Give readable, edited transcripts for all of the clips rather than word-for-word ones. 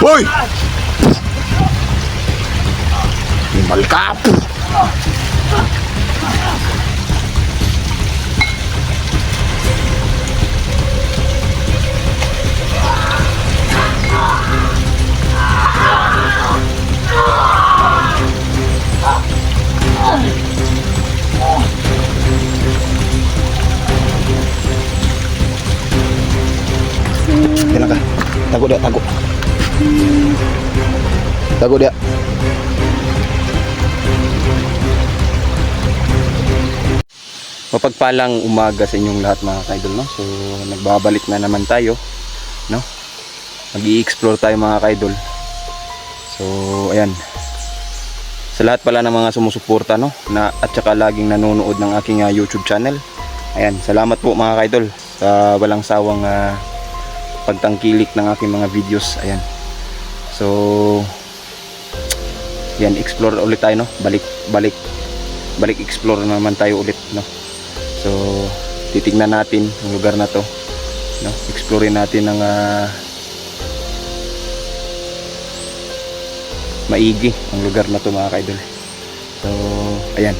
Hoy! Animal ka! Kailan ka? Tago dia, tago. Tago dia. Mapagpalang umaga sa inyong lahat mga kaidol, no? So nagbabalik na naman tayo, no? Mag-i-explore tayo mga kaidol. So ayan. Sa lahat pala ng mga sumusuporta, no, na at saka laging nanonood ng aking YouTube channel. Ayan, salamat po mga kaidol sa walang sawang pagtangkilik ng aking mga videos. Ayan. So yan, explore ulit tayo, no? Balik explore naman tayo ulit, no? So titingnan natin ang lugar na to, no? Explore natin ng maigi ang lugar na to mga kaidol. So ayan,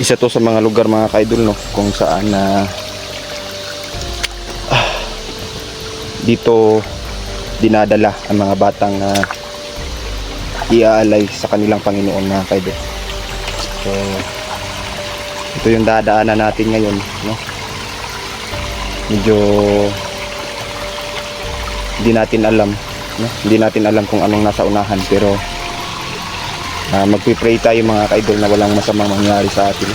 isa to sa mga lugar mga kaidol, no, kung saan dito dinadala ang mga batang iaalay sa kanilang Panginoon mga kaidol. So ito yung dadaanan natin ngayon, no? Medyo hindi natin alam, no? Hindi natin alam kung anong nasa unahan, pero magpipray tayo mga kaidol na walang masamang mangyari sa atin,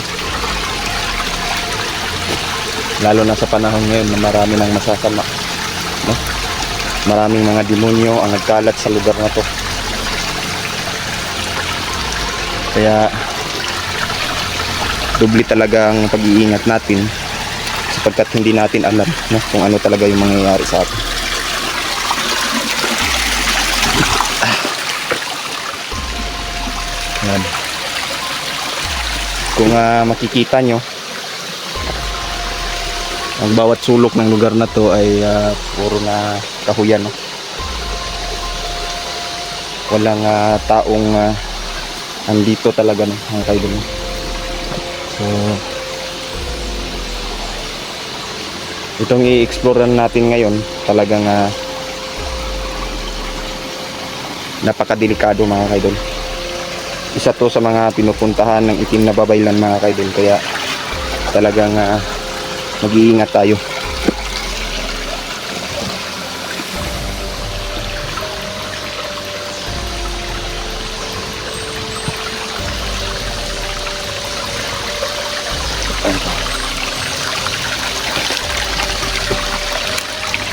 lalo na sa panahon ngayon na marami nang masasama, no? Maraming mga demonyo ang nagkalat sa lugar na to. Kaya doble talaga ang pag-iingat natin, sapagkat hindi natin alam, no, kung ano talaga yung mangyayari sa atin. Ayan. Kung makikita nyo, ang bawat sulok ng lugar na to ay puro na kahuyan, no? Walang taong andito talaga, no, ang kaidol. So itong i-explore natin ngayon talagang napakadelikado mga kaidol. Isa to sa mga pinupuntahan ng itim na babaylan mga kaidol, kaya talagang mag-iingat tayo.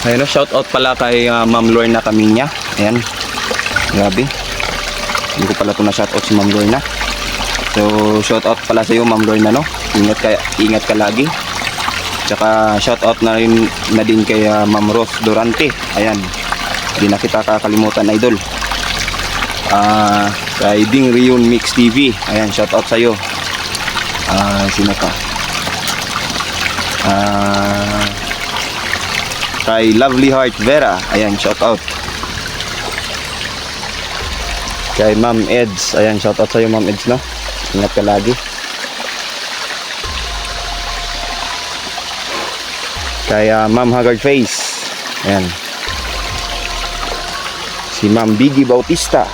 Ayun, shout out pala kay Ma'am Lorna Camiña. Ayan, grabe, hindi ko pala ito na shout out si Ma'am Lorna. So shout out pala sa iyo Ma'am Lorna, no? Ingat ka lagi. Tsaka shout out na rin na din kay Ma'am Rose Durante. Ayan, hindi na kita kakalimutan, idol. Kay Ding Rion Mix TV. Ayan, shout out sa iyo. Sino pa? Kay Lovely Heart Vera. Ayan, shout out. Kay Ma'am Eds. Ayan, shout out sa iyo Ma'am Eds, no? Ingat ka lagi. Kay Ma'am Haggard Face. Ayan. Si Ma'am Biggie Bautista.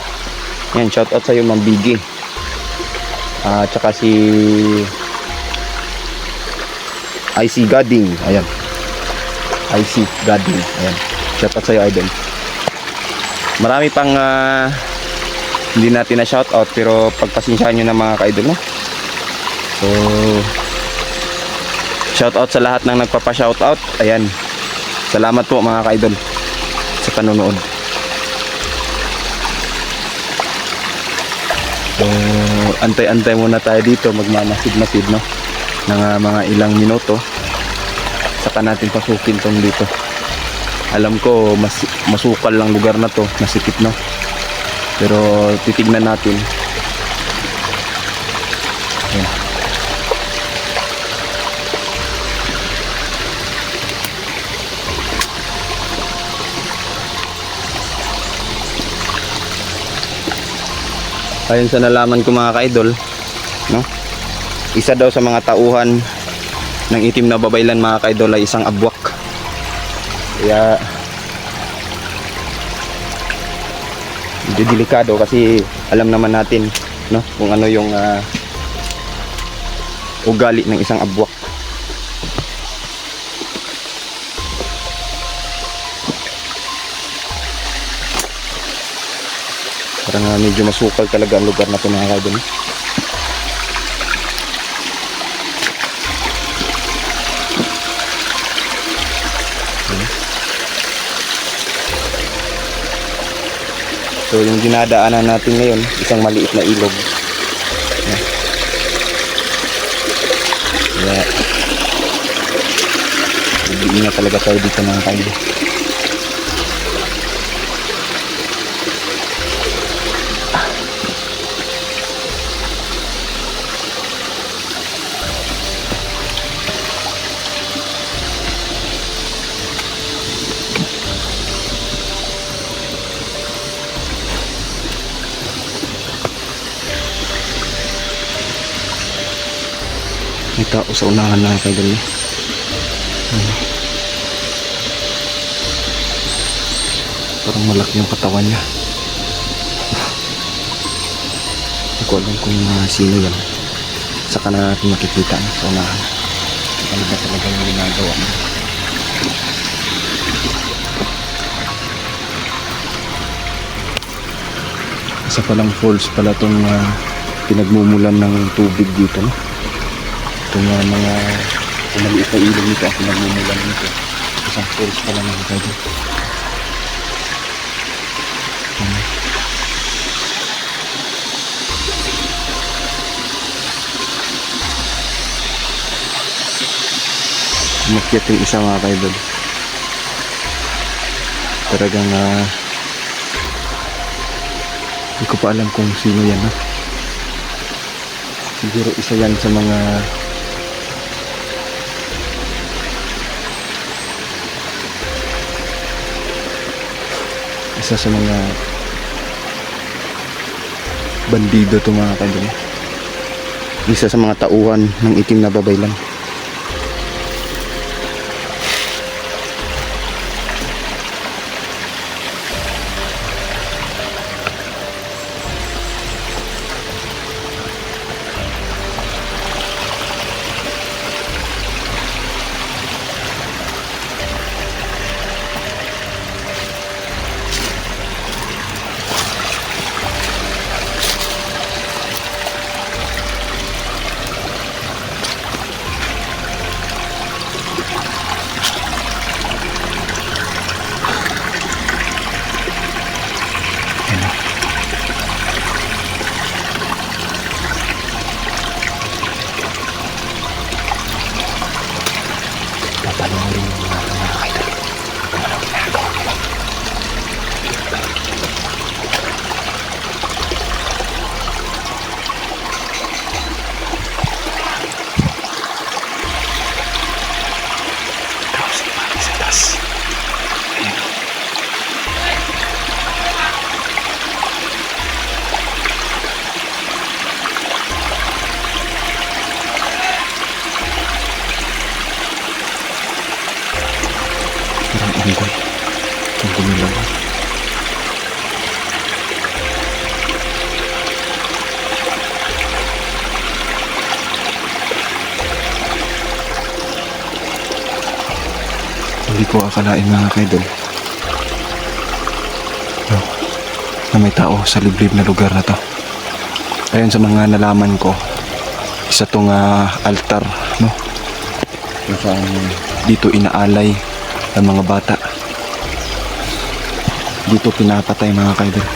Ayan, shout out sa iyo Ma'am Biggie. Tsaka si IC Gading. Ayan, IC Gading. Ayan, shout out sa iyo idol. Marami pang hindi natin na shout out, pero pagpasensyahan nyo na mga ka-idol, no? So shout out sa lahat ng nagpapa-shout out. Ayan, salamat po mga ka-idol sa panonood. So antay-antay muna tayo dito, magmamasid-masid, no, ng mga ilang minuto, saka natin pasukin tong dito. Alam ko masukal lang lugar na to, masikip, no, pero titignan natin. Ayan. Ayon sa nalaman ko mga ka-idol, no? Isa daw sa mga tauhan ng itim na babaylan mga ka-idol ay isang abwak. Kaya medyo delikado kasi alam naman natin, no, kung ano yung ugali ng isang abwak. Parang medyo masukal talaga ang lugar na ito mga ka-idol. So yung dinadaanan natin ngayon, isang maliit na ilog. Kaya mag-iingat talaga tayo dito mga ka-idol. May tao sa unahan na kayo dun. Parang malaki yung katawan niya. Hindi ko alam kung sino yan. Saka na natin makikita sa unahan. Ano ba talaga yung ginagawa niya. Isa palang falls pala itong pinagmumulan ng tubig dito, no? Itong mga maliit na ilog nito ang pinagmumulan nito. Isang falls pala mga kayo. Umakyat yung isa mga kaidol. Talagang hindi ko pa alam kung sino yan, ha? Siguro isa yan sa mga bandido to mga kaidol. Isa sa mga tauhan ng itim na babaylan. Papanoorin mo mga kaidol kung anong ginagawa nila. Tapos si Mami sa taas. Ayan o. Unggoy. Ang gumilaw. Hindi ko akalain mga kaidol na may tao sa liblib na lugar na to. Ayon sa mga nalaman ko, isa tong altar, no? Kung saan dito inaalay ang mga bata. Dito pinapatay mga kaidol.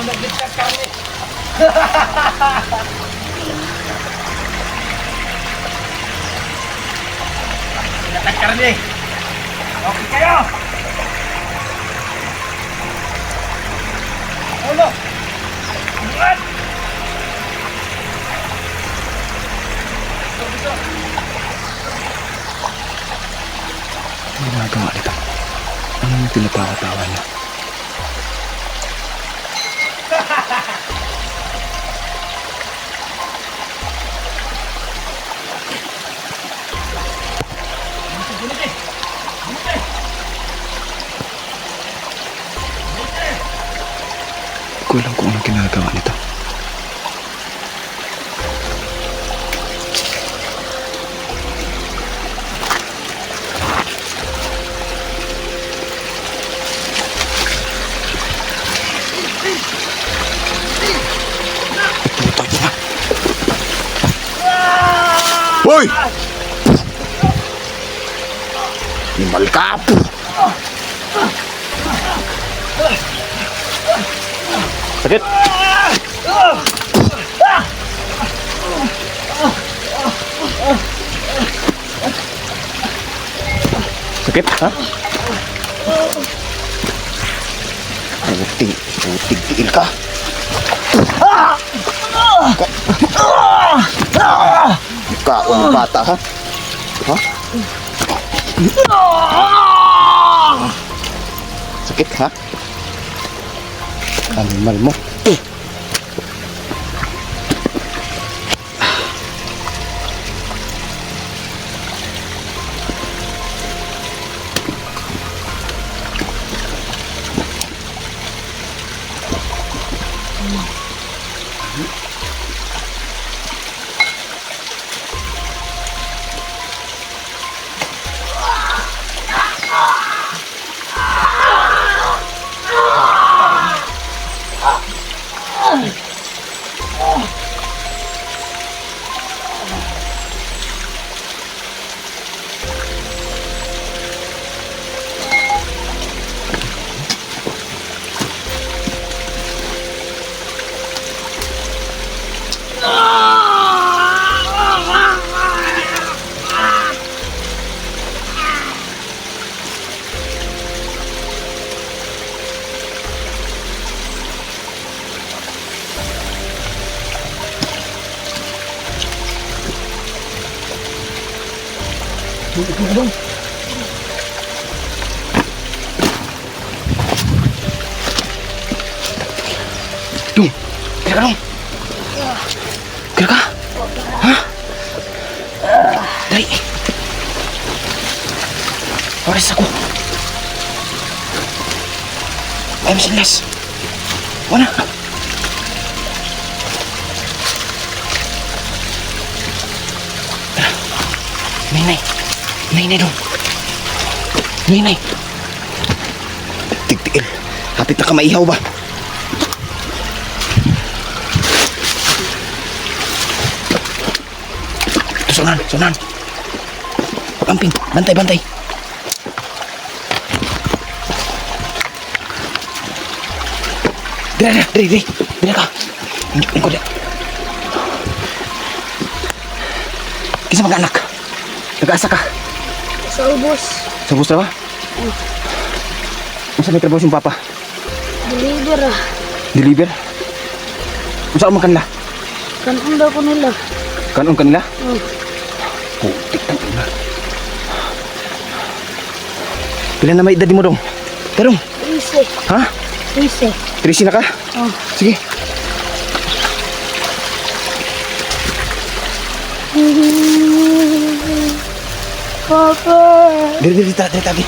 Nagligtas kami. Nagligtas kami. Okay kayo. Ulo. Buat. Ano ginagawa nito? Ano yung tinatawa-tawa niya? Hindi ko alam kung anong ginagawa nito. Hoy! Limal ka po! Sakit! Sakit, ha? Putig-tiil ka! Kaon yung bata, ha? Ha? Sakit, ha? Animal mo. Dung, kira ka dong. Kira ka? Hah? Dali. Oras ako. Ay, masilas. Wala. Nay. Nay dong. Nay. Tigtiil. Hapit na ka maihaw ba? Sunan. Amping, bantay. Diri ka. Ingko dia. Kisa mag-anak. Nag-asa ka. Sa ubos. Sa bus na ba? Masa may trabaho siyang papa? Deliver ah. Deliver? Masa ka makanla? Kanon daw ko nila. Kanon kanila? Oh. Putik na ina. Pila na may edad mo dong? Karong? 13. Ha? 13. 13 na ka? Oh. Sige. Papa. Diri tabi.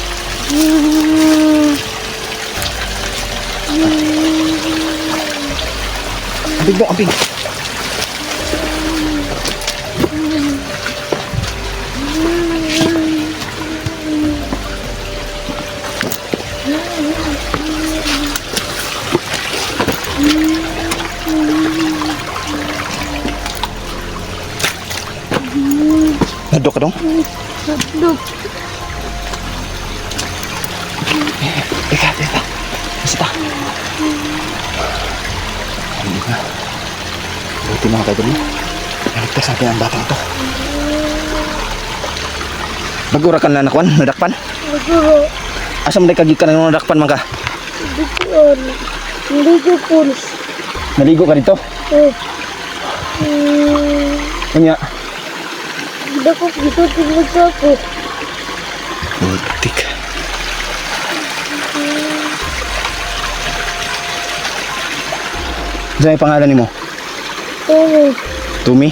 Amping. Nadok ka dong? Nadok. Teka. Basta. Hindi na. Buti mga kaidol mo. Naligtas natin ang batang to. Magura ka na nakwan, nadakpan? Maguro. Asa mo na kagikan ng nadakpan man ka? Dikon. Naligo po. Naligo ka dito? Oh. Kanya, dako dito tingog ako. Putik. Ano yung pangalan ni mo? Oo. Tumi?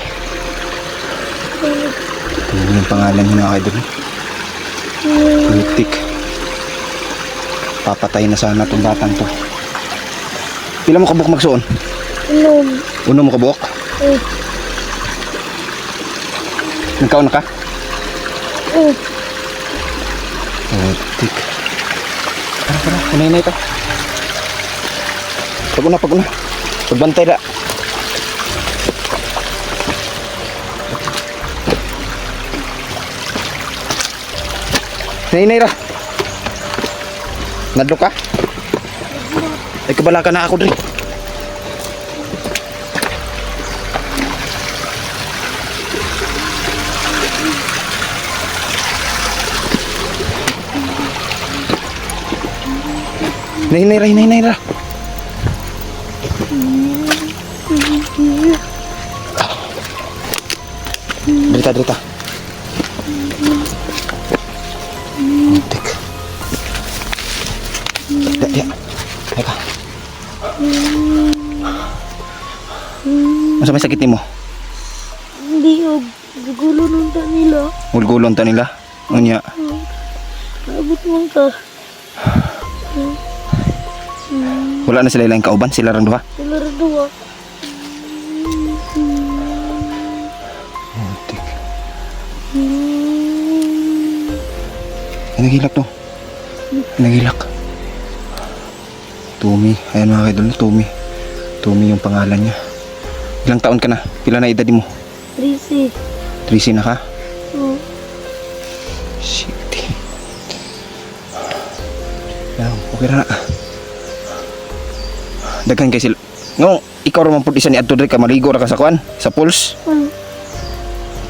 Tumi yung pangalan niya mga idol. Putik. Papatay na sana itong batang to. Pila mo kabuk magsuon? Inom. Uno mo kabuk? Eh. Nagkaon na ka? Eh. Putik. Tara, kunay-nay ka. Pag-una. Pagbantay na. Nay ra. Nadlo ka? Ay kabala ka na ako dre. Nay ra. Drita. Muntik. Ya. Teka. Masa may sakit nimo? Hindi og gugulo nung ta nila. Gulgulon ta nila. Unya. Abot mo ka. Wala na sila ilang kauban, sila rang duha. Sila rin dua. Muntik. Nagilak to. Nagilak. Tumi. Ayan mga kaidol, Tumi. Tumi yung pangalan niya. Ilang taon ka na? Pila na edad mo? 13. 13 na ka? Oo. Shit. Yan, okay na. Daghan kay sila. No, ikaw raman pud isa ni adto diri ka maligo ra ka sa kuan, sa pools.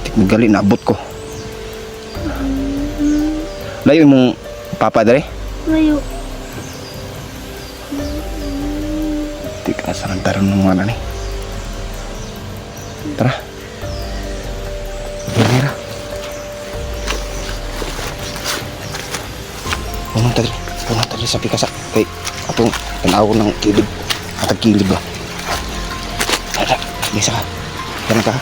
Tik magali naabot ko. Layo mong papa dere. Layo. Tik asaran taron ng mga ni. Tara. Bumira. Pumunta diri sa pikasa kay atong tanaw ng kilid. Atag kilid ba? Tara, bisa ka. Tara ka.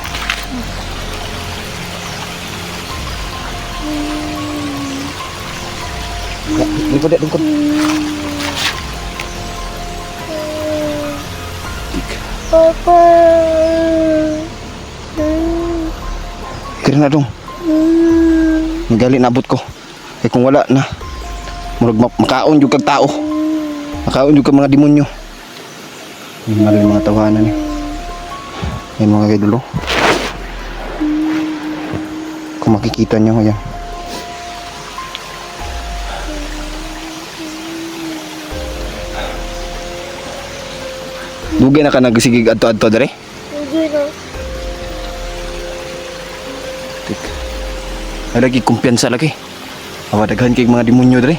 Lingkod. Papa. Kira na dong. Magali naabot ko. Kaya kung wala na, murag makaon yung kag tao. Makaon yung kag mga demonyo. Yung mga tawanan eh. Yan mga kaidulo. Kung makikita nyo, yan. Dugay na ka nagsigig adto-adto dere? Hindi na. Ay lagi kumpiyansa lagi. Awa daghan kay mga demonyo dere.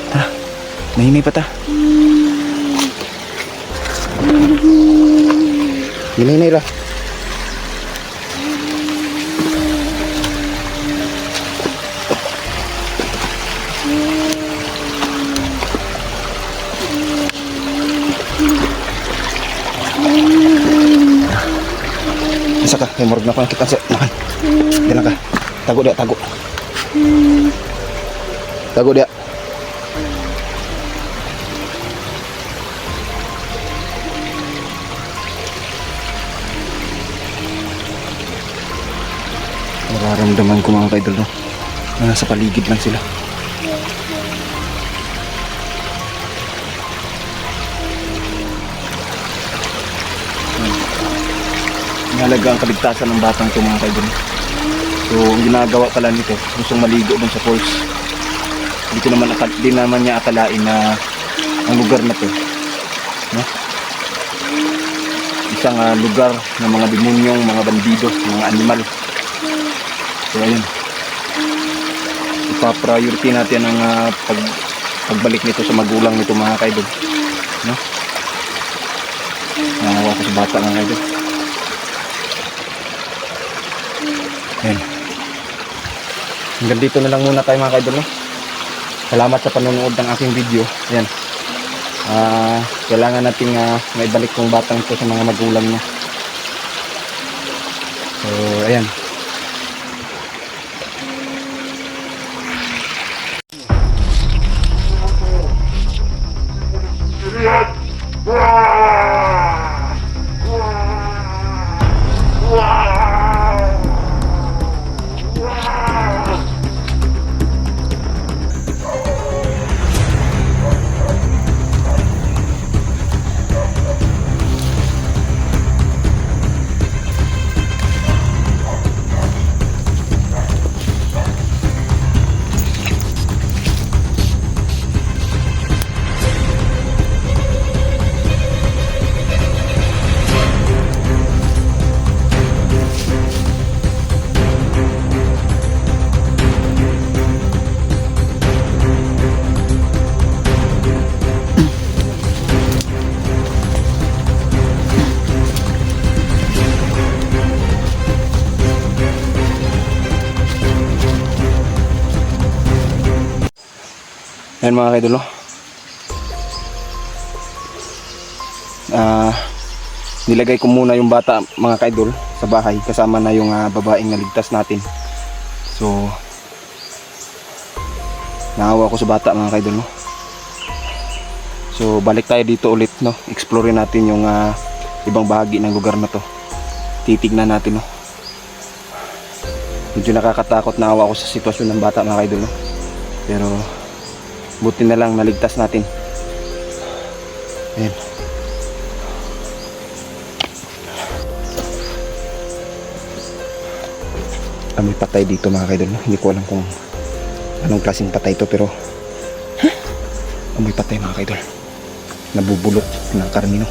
Tara. Nahinay pa ta. Hinay ra. Isa ka, may morog na ko nakita sa nakan. Diyan ka. Tago dia, tago. Tago dia. Nararamdaman ko mga kaidol, no? Na nasa paligid lang sila. Mahalaga ang kaligtasan ng batang ito mga kaidol. So ang ginagawa pala nito, gustong maligo dun sa falls. Di naman niya akalain na ang lugar na to, no? Isang lugar ng mga demonyong, mga bandido, mga animal. So ayun, ipa-priority natin ang pagbalik nito sa magulang nito mga kaidol, no? Nangawa ko sa bata mga kaidol. Ayan. hanggang dito na lang muna tayo mga kaidol, no? Salamat sa panonood ng aking video. Ayan. Kailangan nating maibalik tong batang ito sa mga magulang niya. So, ayan. Ayan mga kaidol, no? Nilagay ko muna yung bata mga kaidol sa bahay kasama na yung babaeng naligtas natin. So naawa ko sa bata mga kaidol, no? So balik tayo dito ulit, no? Explore natin yung ibang bahagi ng lugar na to. Titignan natin, no? Medyo nakakatakot, naawa ko sa sitwasyon ng bata mga kaidol, no? Pero buti na lang naligtas natin. Ayan. Amoy patay dito mga kaidol, no? Hindi ko alam kung anong klaseng patay ito, pero amoy patay mga kaidol. Nabubulok ng karne, no?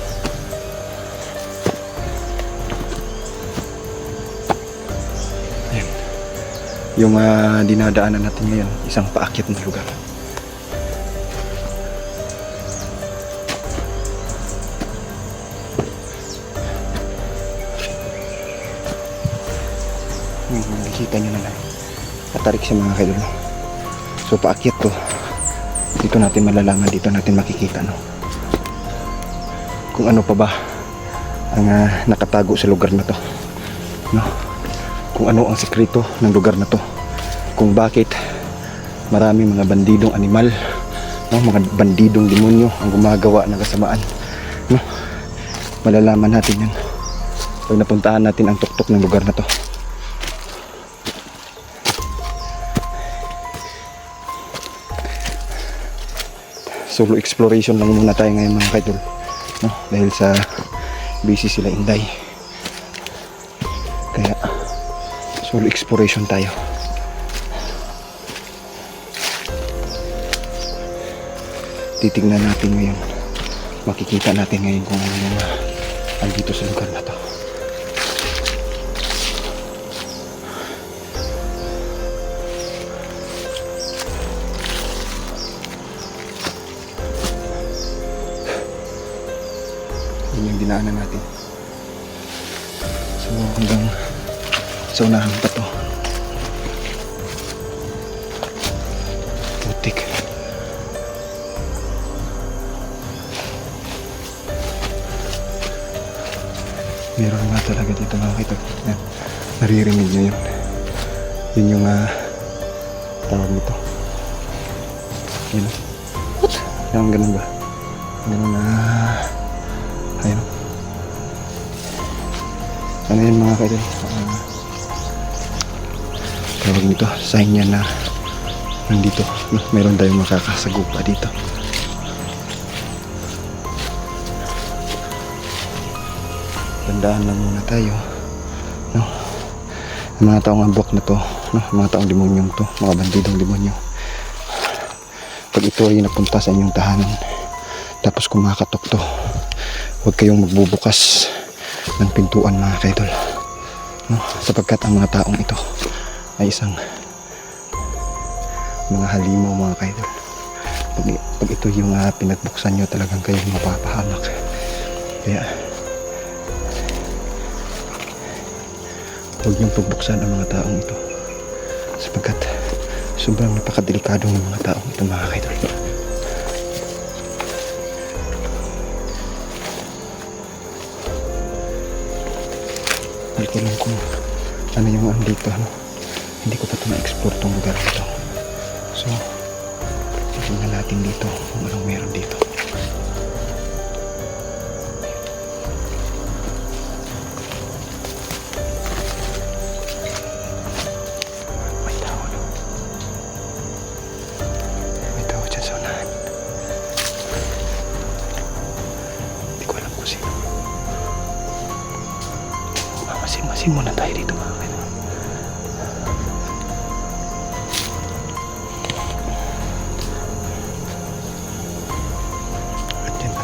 Ayan. Yung dinadaanan natin ngayon, isang paakyat na lugar. Nakikita nyo na lang, katarik siya mga kaidol, no? So paakyat to, dito natin malalaman, dito natin makikita, no? Kung ano pa ba ang nakatago sa lugar na to, no? Kung ano ang sekreto ng lugar na to, kung bakit marami mga bandidong animal, no? Mga bandidong demonyo ang gumagawa ng kasamaan, no? Malalaman natin yan pag napuntahan natin ang tuktok ng lugar na to. Solo exploration lang muna tayo ngayon mga kaidol, no? Dahil sa busy sila Inday, kaya solo exploration tayo. Titignan natin ngayon, makikita natin ngayon kung ano yung andito sa lugar na to. Yun yung dinaanan natin. So hanggang sa unahan pa to. Putik. Meron nga talaga dito mga kaidol. Yan. Naririnig nyo yun. Yun yung tawag nito. Yun. Yan, ganun ba? Ganun na. Ayun. Ano yun mga kaidol? Tawag nito. Sign yan na nandito. Meron tayong makakasagupa dito. Tandaan lang muna tayo, no? Ang mga taong abwak na to, no? Mga taong demonyong to, mga bandidong demonyo, pag ito ay napunta sa inyong tahanan tapos kumakatok to, huwag kayong magbubukas ng pintuan mga kaidol, no? Sapagkat ang mga taong ito ay isang mga halimaw mga kaidol. Pag ito yung pinagbuksan nyo, talagang kayong mapapahamak. Kaya huwag niyong pagbuksan ang mga taong ito, sapagkat sobrang napakadelikado ng mga tao ito mga kaidol. Balik ko lang kung ano yung andito, ano. Hindi ko pa ito na-explore itong lugar dito. So, tingnan natin dito kung anong meron dito. May tao, no? May tao dyan sa unahan. Hindi ko alam kung sino. Masin muna tayo dito mga kaibigan.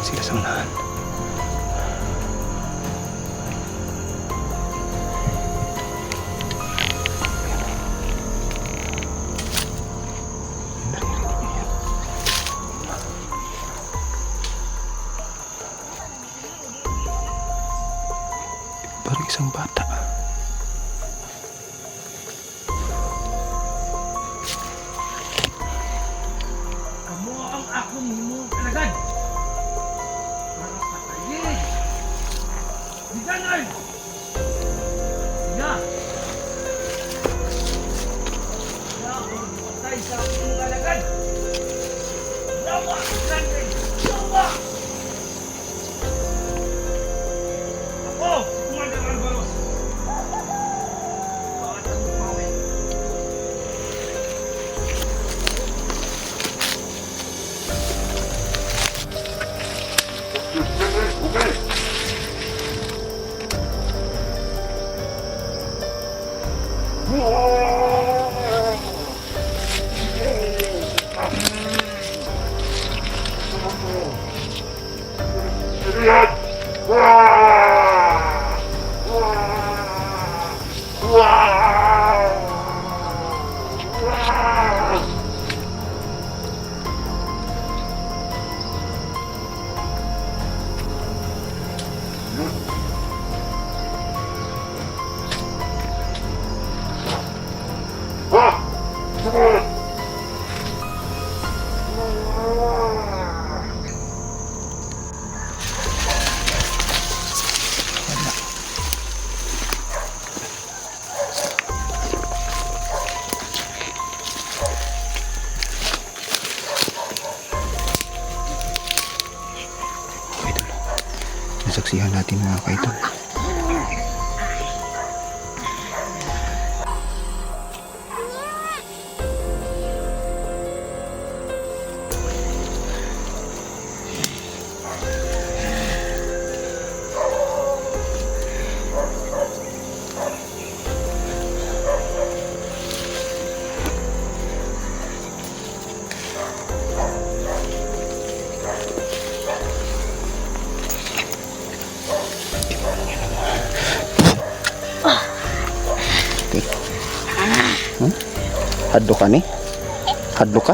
Sila sa unahan. Naririnig niyo yan. Parang isang bata. Kamu ang akong himong kalagad. Biganay! Sina! Sina ang patay sa akong kalagad! Nawa! Grande! Nawa! Ako! Si Commander Alvaros! Bakit ang pawin? Nasaksihan natin mga kaidol. Hadlo ka ni? Hadlo ka?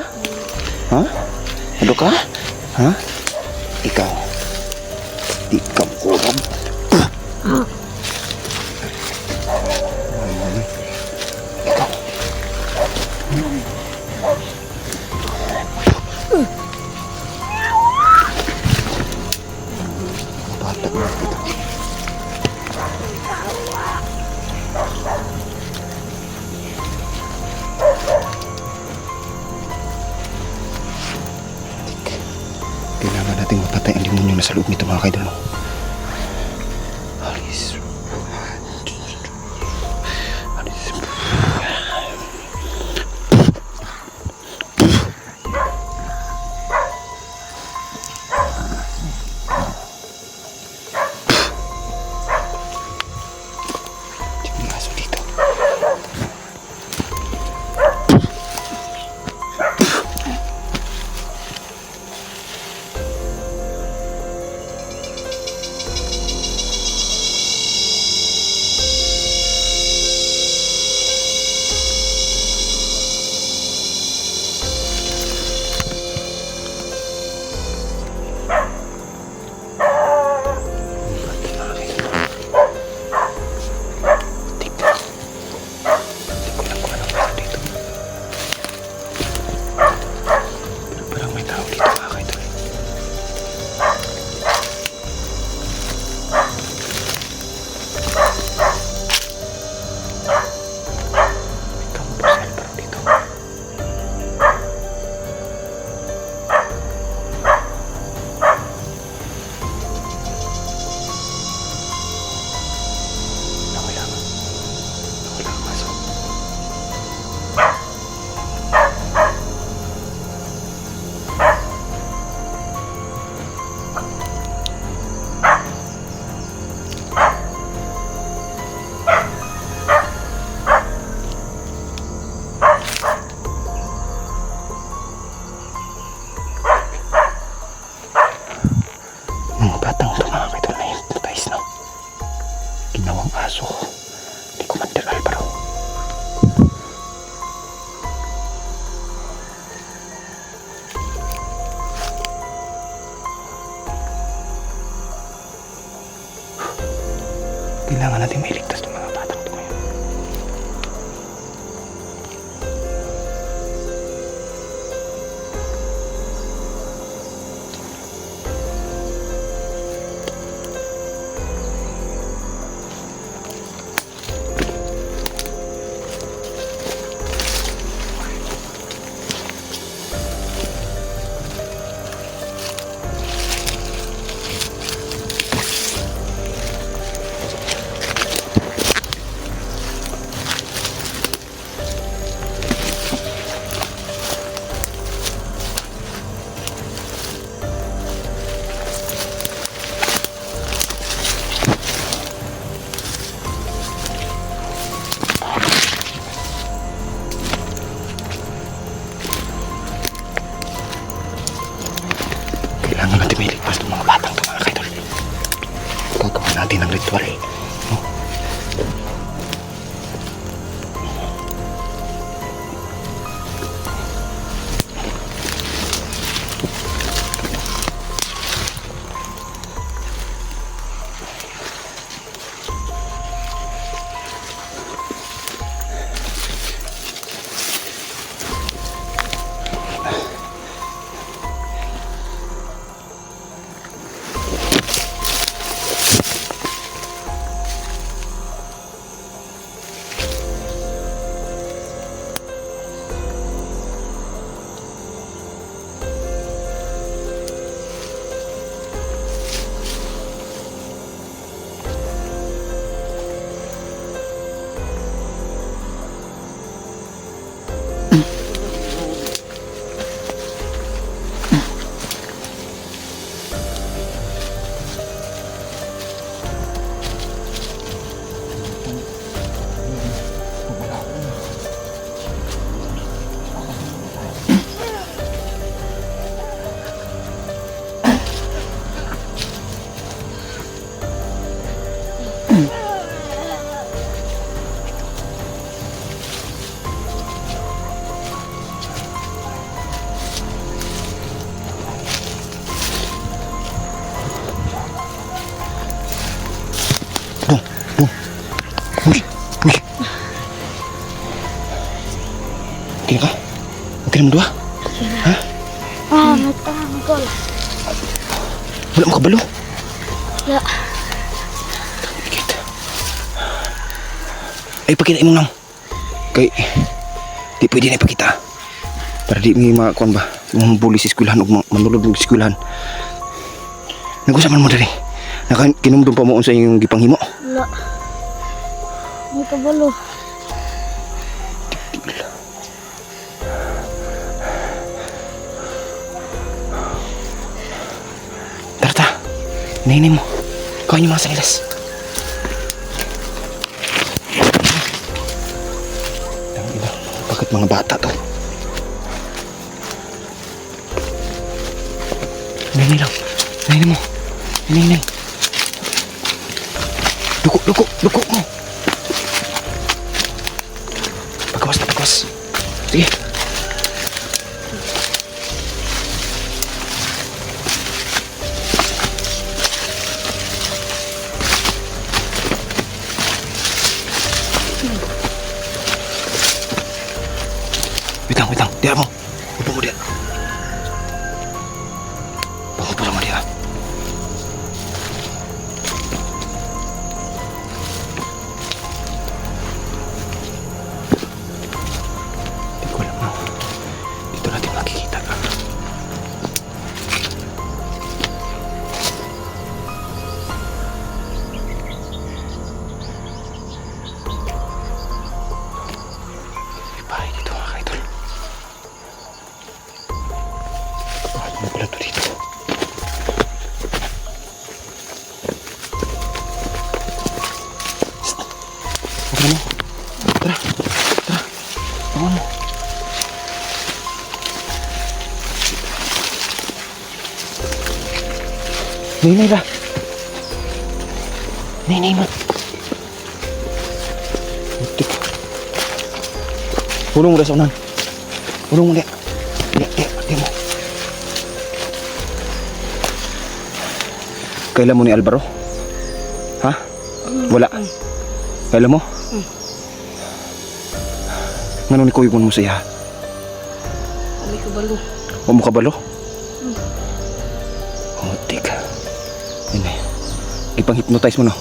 Ha? Hadlo ka? Ha? Ikaw. Di ka kurang. Ikaw. Bata mo. Kailangan natin mapatay ang demonyo na sa loob nito mga kaidol. Alis. Alis. May aso dito. Kailangan natin mailigtas ng mga batang ito ngayon. Kailangan natin may ligtas ng mga batang ito mga kaidol. Gagawa natin ang ritual. No? Okay na ka? Okay naman dua? Ha? Natanggal. Wala mo kabalo? Ya. Ay, pakita mo lang. Kay, di pwede na ipakita. Para di may makakuan ba? Mambuli sa eskwelahan o manulog ng eskwelahan. Nag-usapan mo dari. Kinumdum pa mo sa yung gipanghimo. Wala. May kabalo. Tara, hinahinay mo. Kawin yung mga sanilas. Bakit mga bata to? Hinahinay lang. Hinahinay mo. Hinahinay. Duko mo. Pagkawas. Sige. Wait lang. Diyan mo. Upo mo diyan. Upo sama dia. Hindi ko alam, no? Dito natin makikita. May bahay dito mga kaidol. Ano pala ito dito? Psst! Huwag mo. Tara. Bangon mo. Nainay ba? Nainay mo. Butik. Hulong mo rin sa unan. Hulong mo rin. Di mo. Kailan mo ni Alvaro? Ha? Wala. Alam mo? Ngano ni kuya mo siya? May kabalo. Huwag mo kabalo? Oh, tika. Yan eh. Ipang-hypnotize mo no?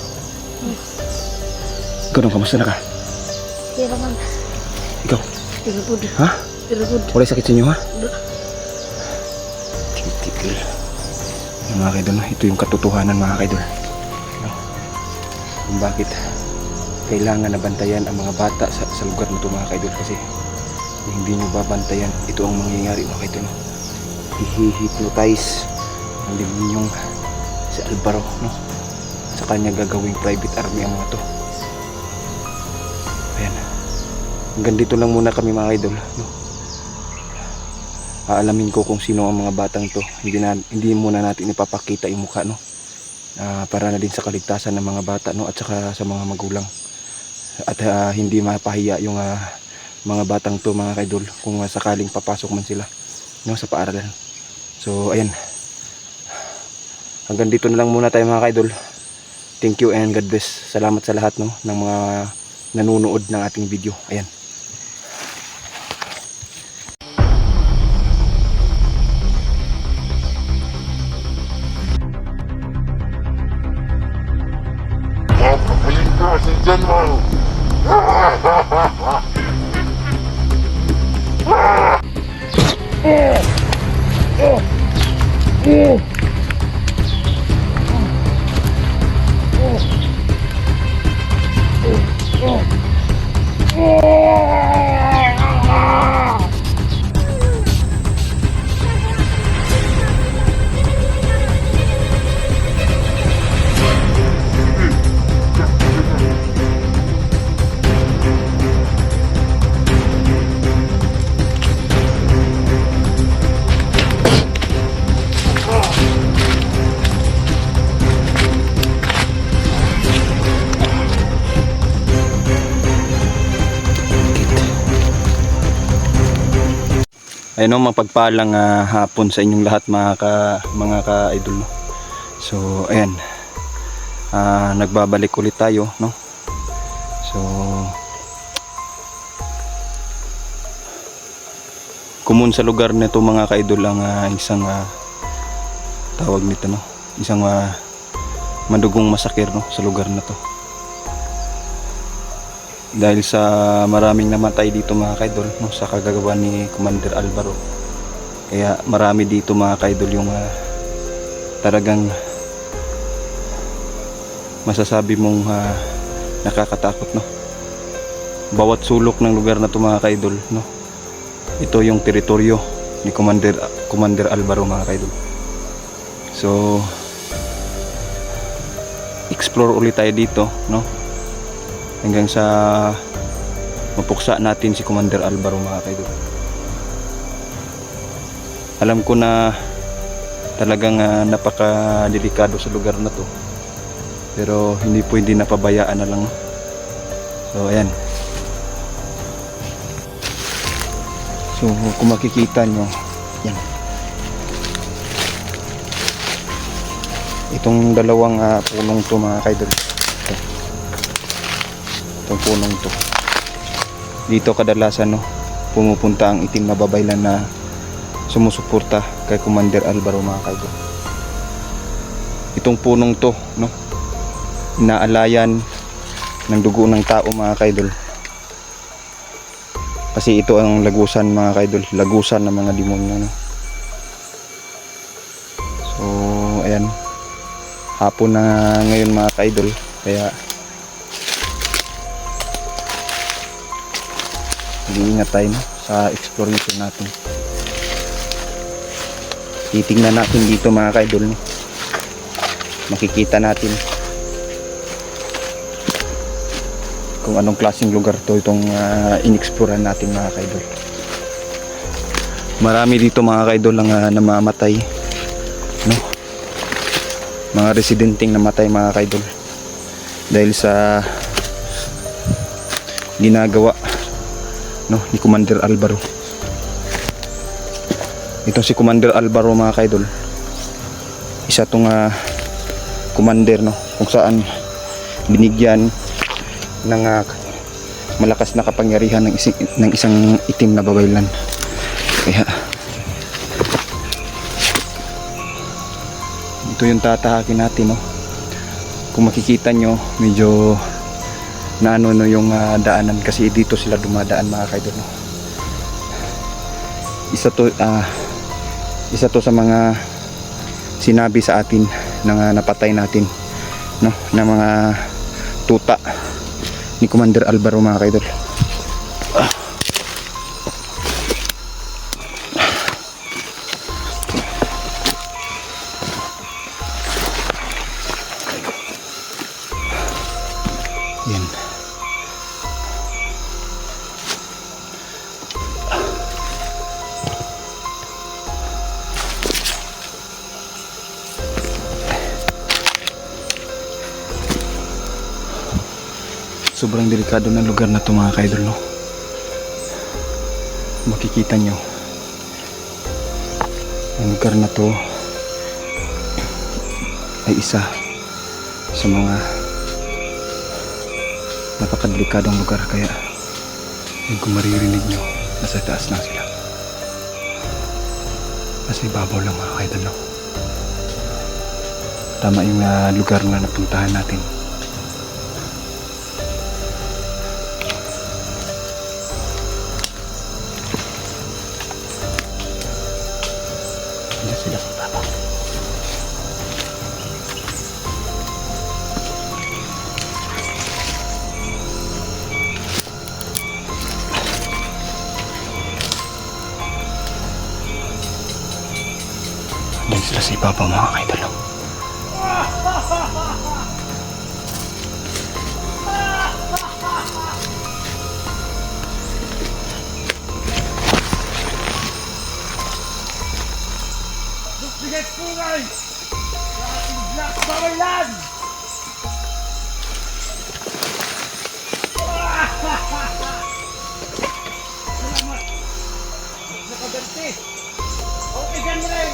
Ikaw nung kamusta na ka? Kaya man. Ikaw? Pero good. Ha? Pero good. Wala sakit sa inyo ha? Tigil. Mga kaidol, no? Ito yung katotohanan mga kaidol. No? Kung bakit kailangan nabantayan ang mga bata sa lugar na ito mga kaidol, kasi kung hindi nyo babantayan, ito ang mangyayari mga kaidol. No? Hihi-hypnotize ang deminyong si Alvaro, no? Sa kanya gagawing private army ang mga to. Ayan. Hanggang dito lang muna kami mga idol, no? Aalamin ko kung sino ang mga batang to. Hindi muna natin ipapakita yung mukha, no? Para na din sa kaligtasan ng mga bata, no? At saka sa mga magulang. At hindi mapahiya yung mga batang to mga idol kung sakaling papasok man sila, no, sa paaralan. So ayan. Hanggang dito na lang muna tayo mga idol. Thank you and God bless. Salamat sa lahat, no, ng mga nanonood ng ating video. Ayan. Papapaling ka si General! Ayun, no, mapagpalang hapon sa inyong lahat mga ka-idol, no? So ayan, nagbabalik ulit tayo, no? So kumun sa lugar nito mga ka-idol ang isang tawag nito, no? Isang madugong masakir, no, sa lugar na to. Dahil sa maraming namatay dito mga kaidol, no, sa kagagawa ni Commander Alvaro. Kaya marami dito mga kaidol yung talagang masasabi mong nakakatakot, no. Bawat sulok ng lugar na to mga kaidol, no, ito yung teritoryo ni Commander Alvaro mga kaidol. So explore ulit tayo dito, no, hanggang sa mapuksa natin si Commander Alvaro mga kaidol. Alam ko na talagang napaka-delikado sa lugar na to, pero hindi pwede napabayaan na lang. So ayan. So kung makikita nyo, yan, itong dalawang punong to mga kaidol, itong punong to, dito kadalasan, no, pumupunta ang itim na babaylan na sumusuporta kay Commander Alvaro mga kaidol. Itong punong to, no, inaalayan ng dugo ng tao mga kaidol, kasi ito ang lagusan mga kaidol, lagusan ng mga demonyo, no? So ayan, hapon na ngayon mga kaidol, kaya mag-iingat tayo, no, sa exploration natin. Titingnan natin dito mga kaidol, no? Makikita natin kung anong klaseng lugar to itong inexploran natin mga kaidol. Marami dito mga kaidol ang namamatay, no? Mga residenteng namatay mga kaidol dahil sa ginagawa, no, ni Commander Alvaro. Ito si Commander Alvaro mga kaidol, isa tong commander, no, kung saan binigyan ng malakas na kapangyarihan ng isang itim na bawaylan. Kaya ito yung tatahakin natin, no? Kung makikita nyo, medyo naano no yung daanan kasi dito sila dumadaan mga kaidol, no? Isa to sa mga sinabi sa atin ng napatay natin, no, na mga tuta ni Commander Alvaro mga kaidol. Yan. Sobrang delikado ng lugar na to mga kaidol, no? Makikita nyo ang lugar na to ay isa sa mga napakadelikadong lugar. Kaya kung maririnig nyo, nasa taas lang sila, nasa ibabaw lang mga kaidol, no? Tama yung lugar na napuntahan natin. Diyan sila sa baba. Diyan sila sa ibabaw mga kaidol. Bigat pungay! Sa ating black bawaylan! Salamat! Nakaganti! Okay, gan mo rin!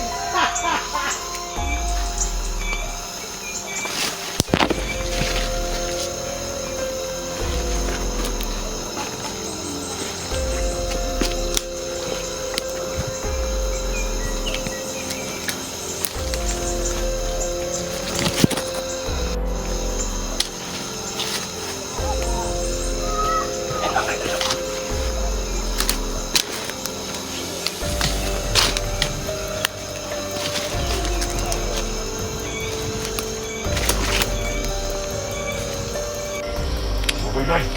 Bawaylan!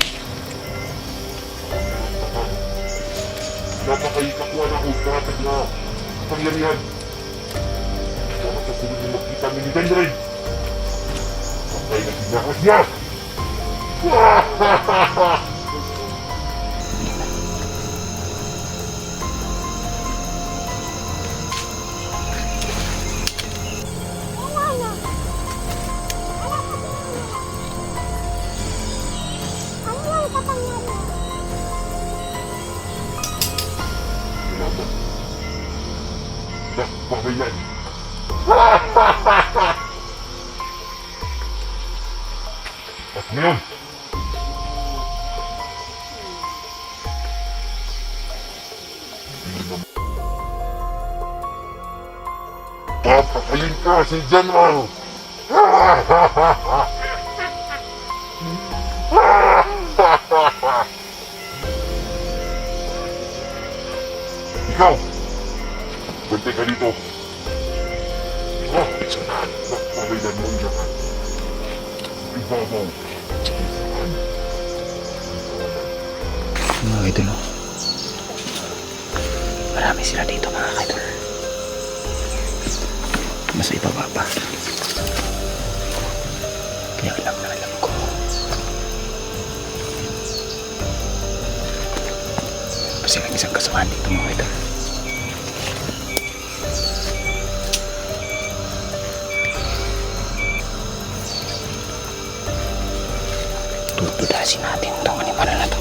Napakaikakuha na akong kapit na pangyarihan. Dapat sa sunod na magkita ni Dendrin. Patay na tinakas niya! Salamat. Black Bawaylan! At ngayon, papatayin ka si General! Ikaw! Bantay ka dito! Saan? Black Bawaylan mo iyakan! Ibabaw! Saan? Mga kaidol, no? Marami sila dito mga kaidol. Nasa ibaba pa. Kaya alam ko kasi ang isang kasamahan dito mga kaidol. Tutudasin natin itong animal na to.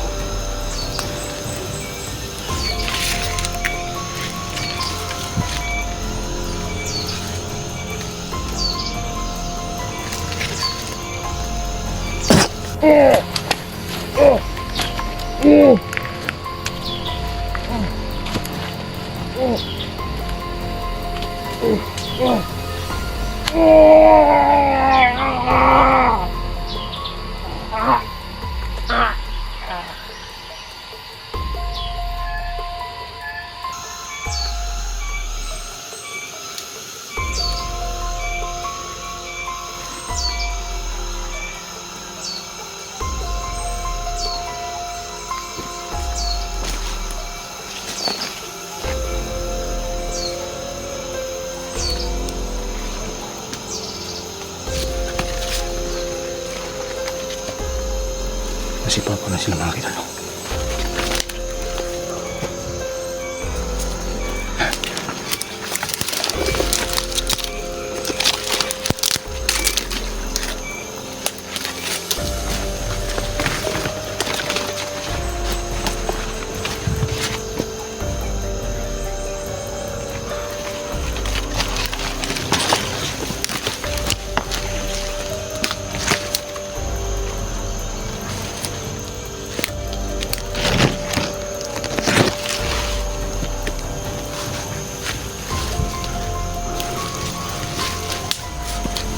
Nasipa po na sila mga kaidol.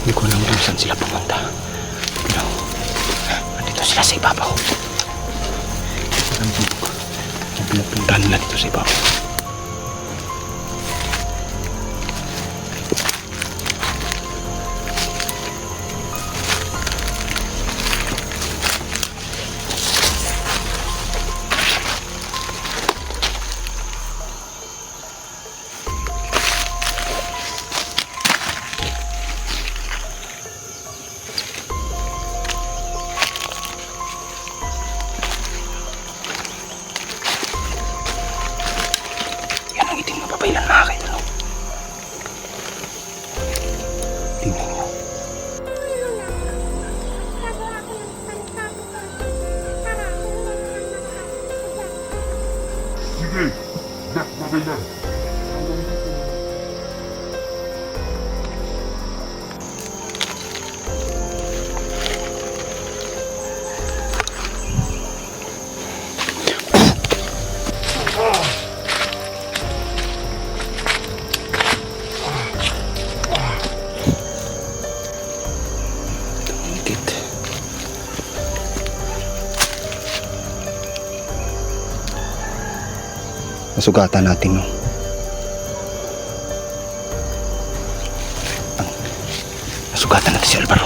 Hindi ko alam kung saan sila pumunta. Pero, nandito sila sa ibabaw. Alam ko kung pinupuntahan nila dito sa ibabaw. Papailan mga kaidol. Tingnan nyo. Sige, Jack, babay na. Nasugatan natin, no? Nasugatan natin si Alvaro.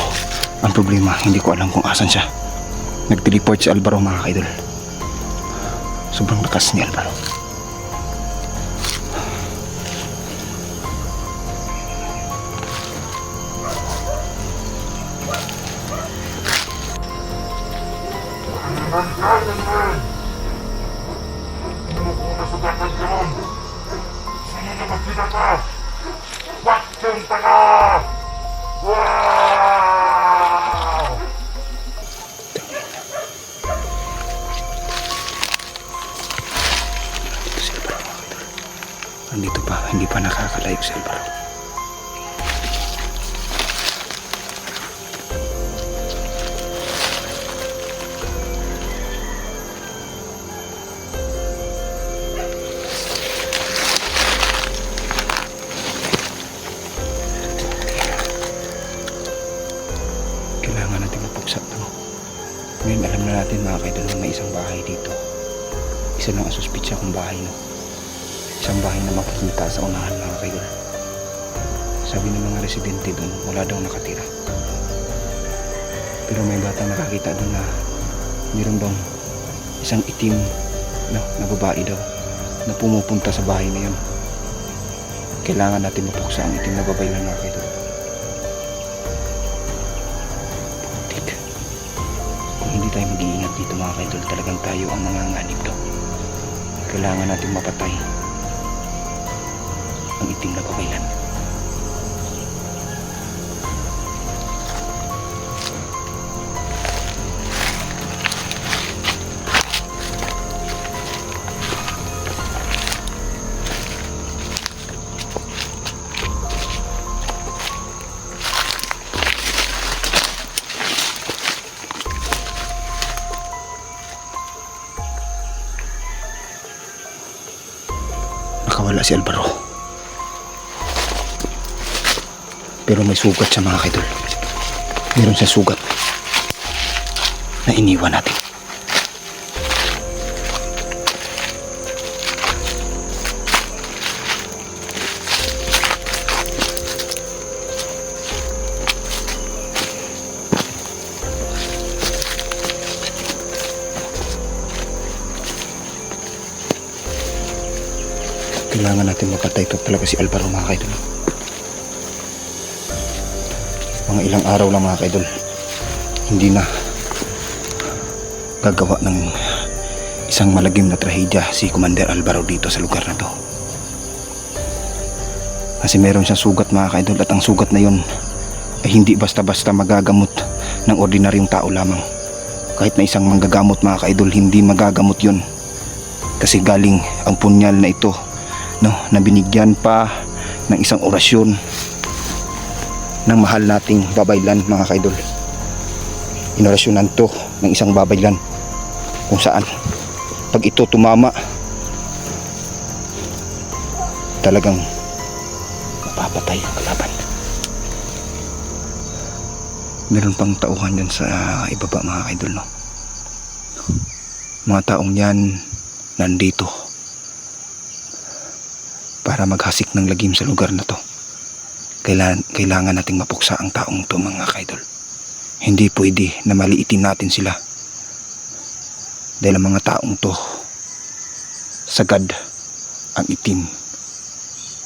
Ang problema, hindi ko alam kung asan siya. Nag-teleport si Alvaro mga kaidol. Sobrang lakas ni Alvaro. Nasugatan ka ron! Sino na magkita ka? Bakit ka? Wow! Si Alvaro mga kaidol. Andito pa, hindi pa nakakalayo si Alvaro. Kailangan natin mapagsak, no? Ngayon alam na natin mga kaidol na may isang bahay dito. Isa lang ang suspitsya kong bahay, no? Isang bahay na makikita sa unahan mga kaidol. Sabi ng mga residente doon, wala daw nakatira. Pero may batang nakakita doon na mayroon bang isang itim, no, na babae daw na pumupunta sa bahay na yun. Kailangan natin mapuksa ang itim na babae lang mga kaidol. Hindi tayo mag-iingat dito mga kaidol, talagang tayo ang nanganganib daw. Kailangan natin mapatay ang itim na babaylan. nakawala si Alvaro. Pero may sugat siya mga kaidol. Meron siya sugat na iniwan natin. Kailangan natin mapatay ito talaga si Alvaro mga kaidol. Mga ilang araw lang mga kaidol, hindi na gagawa ng isang malagim na trahedya si Commander Alvaro dito sa lugar na to. Kasi meron siyang sugat mga kaidol, at ang sugat na yun ay hindi basta-basta magagamot ng ordinaryong tao lamang. Kahit na isang manggagamot mga kaidol, hindi magagamot yun. Kasi galing ang punyal na ito, no, na binigyan pa ng isang orasyon ng mahal nating babaylan mga kaidol. Inorasyonan to ng isang babaylan kung saan pag ito tumama talagang mapapatay ang kalaban. Meron pang tauhan dyan sa ibaba mga kaidol, no? Mga taong yan nandito para maghasik ng lagim sa lugar na to. Kailangan nating mapuksa ang taong to mga kaidol. Hindi pwede na maliitin natin sila. Dahil ang mga taong to sagad ang itim,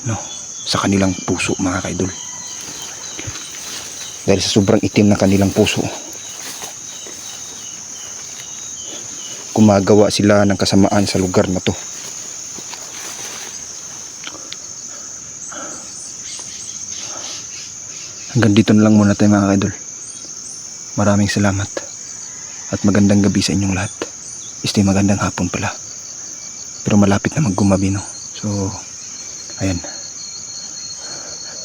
no, sa kanilang puso mga kaidol. Dahil sa sobrang itim ng kanilang puso, gumagawa sila ng kasamaan sa lugar na to. Hanggang dito na lang muna tayo mga kaidol. Maraming salamat at magandang gabi sa inyong lahat. Magandang hapon pala. Pero malapit na maggumabi, no? So, ayan.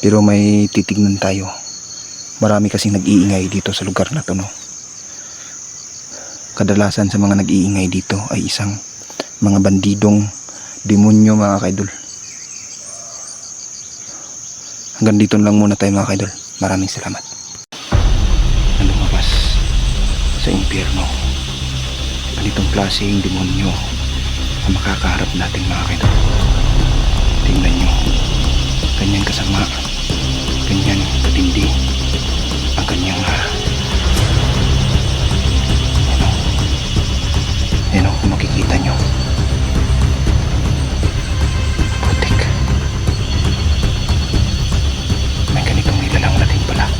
Pero may titignan tayo. Marami kasing nag-iingay dito sa lugar na to, no? Kadalasan sa mga nag-iingay dito ay isang mga bandidong demonyo mga kaidol. Hanggang dito na lang muna tayo mga kaidol. Maraming salamat. Na lumabas sa impyerno. Ganitong klaseng demonyo ang makakaharap natin mga kaidol. Tingnan nyo. Ganyan kasama. Ganyan katindi ang kanyang yan o, kung makikita nyo. Putik. May ganitong nilalang natin pala.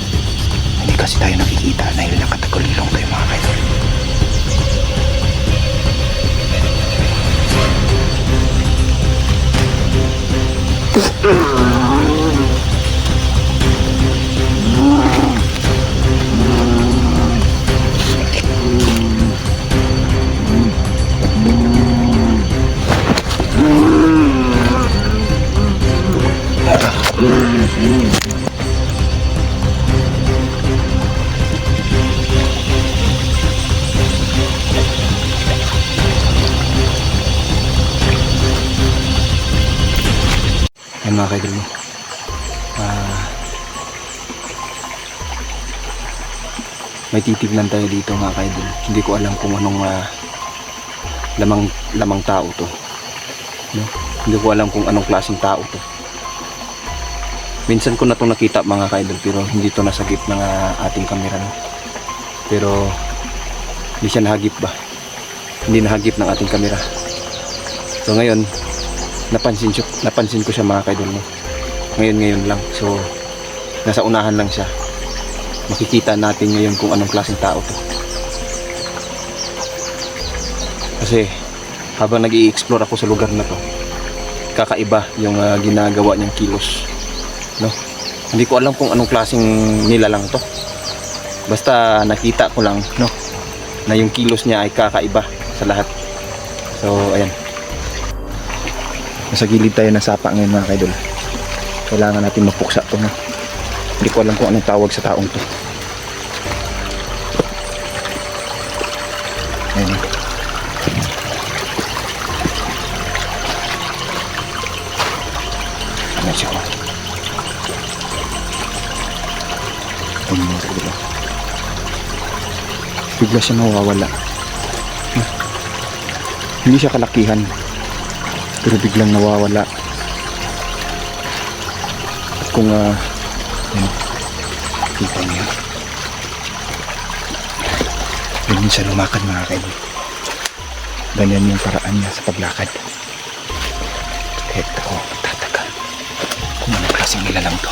Hindi kasi tayo nakikita dahil nakatagulilong tayo mga kaidol. Ayan mga kaidol mo. May titignan tayo dito mga kaidol. Hindi ko alam kung anong lamang tao to, no? Hindi ko alam kung anong klaseng tao to. Minsan ko na to nakita mga kaidol, pero hindi to nasagip ng ating kamera, no? Pero hindi siya nahagip ba? Hindi nahagip ng ating kamera. So ngayon napansin ko siya mga kaidol, no? Ngayon lang. So nasa unahan lang siya. Makikita natin ngayon kung anong klaseng tao to. Kasi habang nag-i-explore ako sa lugar na to, kakaiba yung ginagawa niyang kilos, no? Hindi ko alam kung anong klaseng nilalang to. Basta nakita ko lang, no, na yung kilos niya ay kakaiba sa lahat. So ayan. Nasa gilid tayo ng sapa ngayon mga kaidol. Kailangan natin mapuksa to, no? Hindi ko alam kung anong tawag sa taong to. Ayan. Tingnan siya. Tingnan mo sa kabila. Bigla siya nawawala. Hindi siya kalakihan. Pero biglang nawawala. At kung yan, kita niyo. Ganyan siya lumakad mga kaidol. Ganyan yung paraan niya sa paglakad. Kahit ako magtataka kung anong klaseng nilalang to.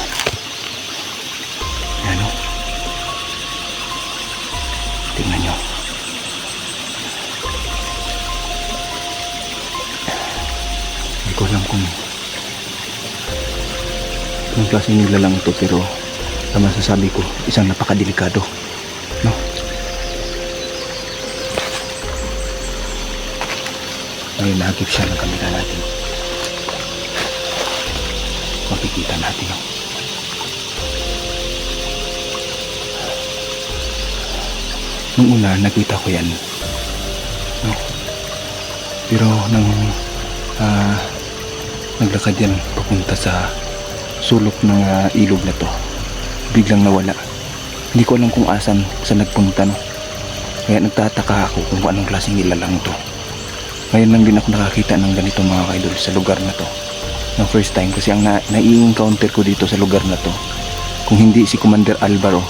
Ano? Tingnan nyo. Hindi ko alam kung anong klaseng nilalang to, pero ang masasabi ko, isang napakadelikado. No? Ngayon nahagip siya ng kamera natin. Makikita natin, no? Nung una nakita ko yan, no? Pero nang naglakad yan papunta sa sulok ng ilog na to, biglang nawala. Hindi ko alam kung asan sa nagpunta, no? Kaya nagtataka ako kung anong klaseng nilalang to. Ngayon lang din ako nakakita ng ganito mga kaidol sa lugar na to. Ng first time, kasi ang nai-encounter ko dito sa lugar na to, kung hindi si Commander Alvaro,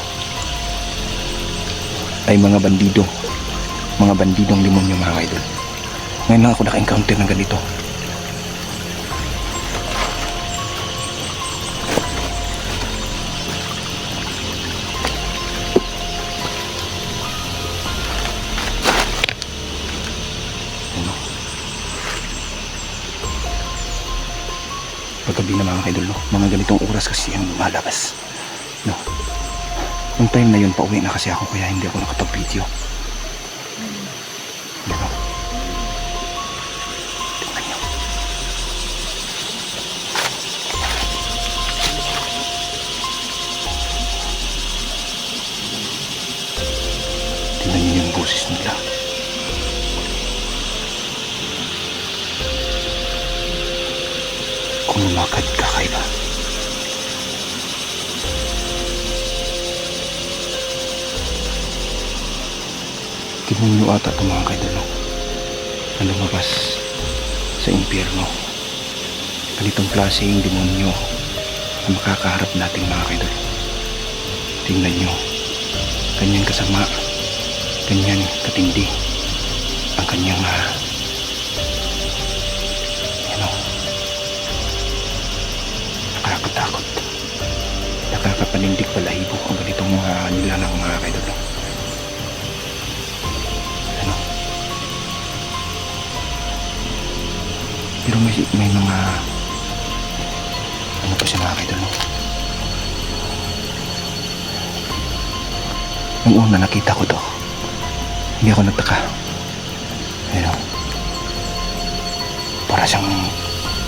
ay mga bandido. Mga bandidong demonyo mga kaidol. Ngayon lang ako naka-encounter ng ganito. Paggabi na mga kaidol, no? Mga ganitong oras kasi yung lumalabas, no? Nung time na yun, pauwi na kasi ako, kaya hindi ako nakapag-video. Diba? Tingnan nyo. Tingnan nyo yung boses nila. Kung lumakad ka, kaiba. Demonyo ata ito mga kaidol, no? Na lumabas sa impyerno. Ganitong klaseng demonyo na makakaharap natin mga kaidol. Tingnan nyo, ganyan kasama, ganyan katindi ang kanyang nakakatakot, nakakapanindig balahibo ang ganitong mga nilalang mga kaidol, no? Pero may mga ano pa siya mga kaidol, no? Nung una nakita ko to, hindi ako nagtaka. Ayun, para siyang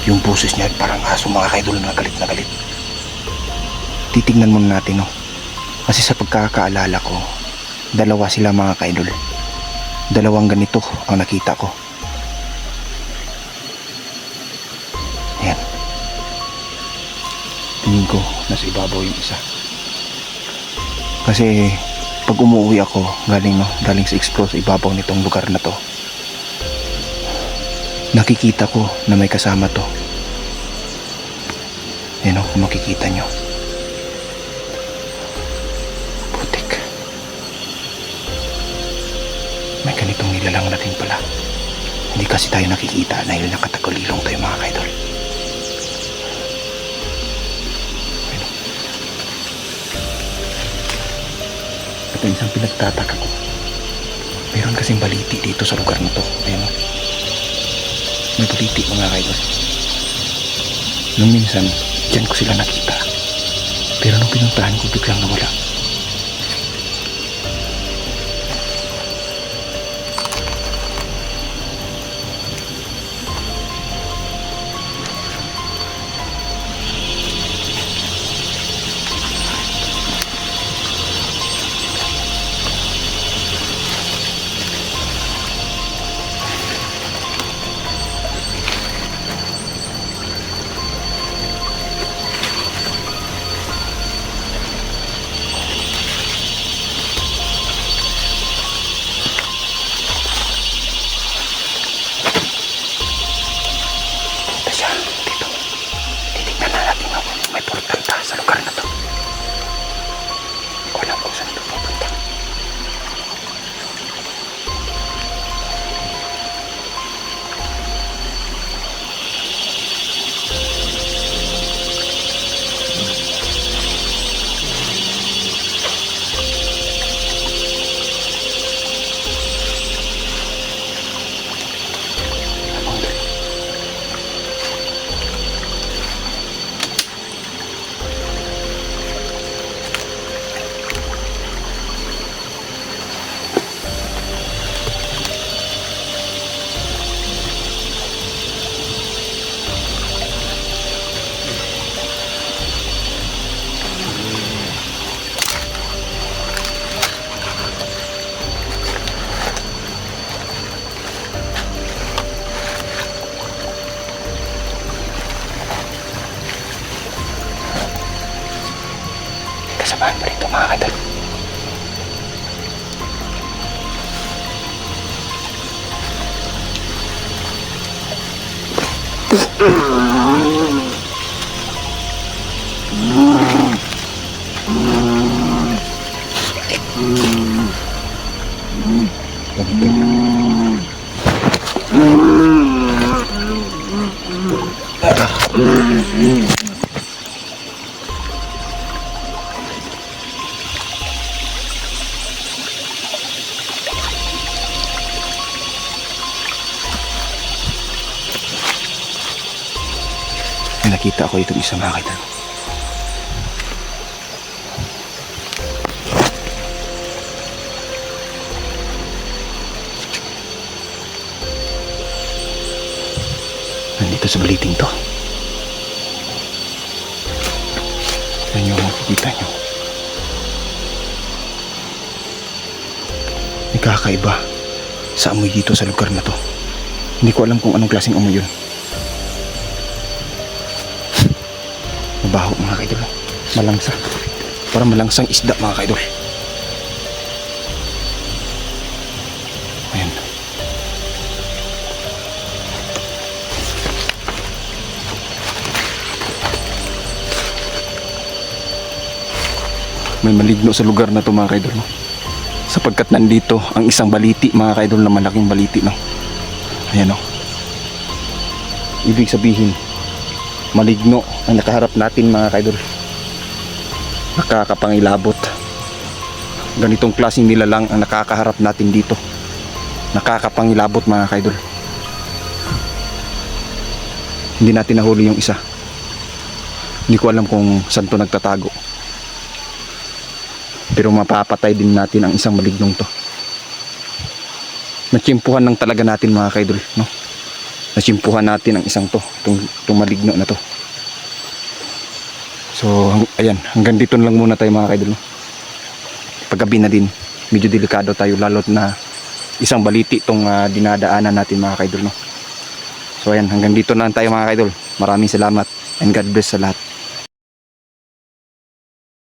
yung boses niya parang aso mga kaidol na galit na galit. Titignan muna natin, no? Kasi sa pagkakaalala ko, dalawa sila mga kaidol. Dalawang ganito ang nakita ko. Ayan. Tingin ko nasa ibabaw yung isa. Kasi pag umuwi ako galing sa explore sa ibabaw nitong lugar na to, nakikita ko na may kasama to. Ayan o, kung makikita nyo, putik. May ganitong nilalang na din pala. Hindi kasi tayo nakikita dahil nakatagulilong tayo mga kaidol. Ito isang pinagtataka ko. Meron kasing baliti dito sa lugar na to. Ayan o, may baliti mga kaidol. Nung minsan dyan ko sila nakita, pero nung pinuntahan ko biglang nawala. samahan mo rito mga kaidol. May nakita ako itong isa mga kaidol. Nandito sa baliting to. Yan yung makikita nyo. May kakaiba sa amoy dito sa lugar na to. Hindi ko alam kung anong klaseng amoy yun. Mabaho mga kaidol. Malangsa. Parang malangsang isda mga kaidol. Ayan. May maligno sa lugar na to mga kaidol, no? Sapagkat nandito ang isang baliti mga kaidol na malaking baliti, no? Ayan, no? Ibig sabihin maligno ang nakaharap natin mga kaidol. Nakakapangilabot. Ganitong klaseng nilalang ang nakakaharap natin dito. Nakakapangilabot mga kaidol. Hindi natin nahuli yung isa. Hindi ko alam kung saan to nagtatago. Pero mapapatay din natin ang isang malignong to. Natsimpuhan lang talaga natin mga kaidol, no? Natsimpuhan natin ang isang to, itong maligno na to. So ayan, hanggang dito lang muna tayo mga kaidol, no? Paggabi na din, medyo delikado tayo, lalo't na isang baliti itong dinadaanan natin mga kaidol, no? So ayan, hanggang dito na lang tayo mga kaidol. Maraming salamat and God bless sa lahat.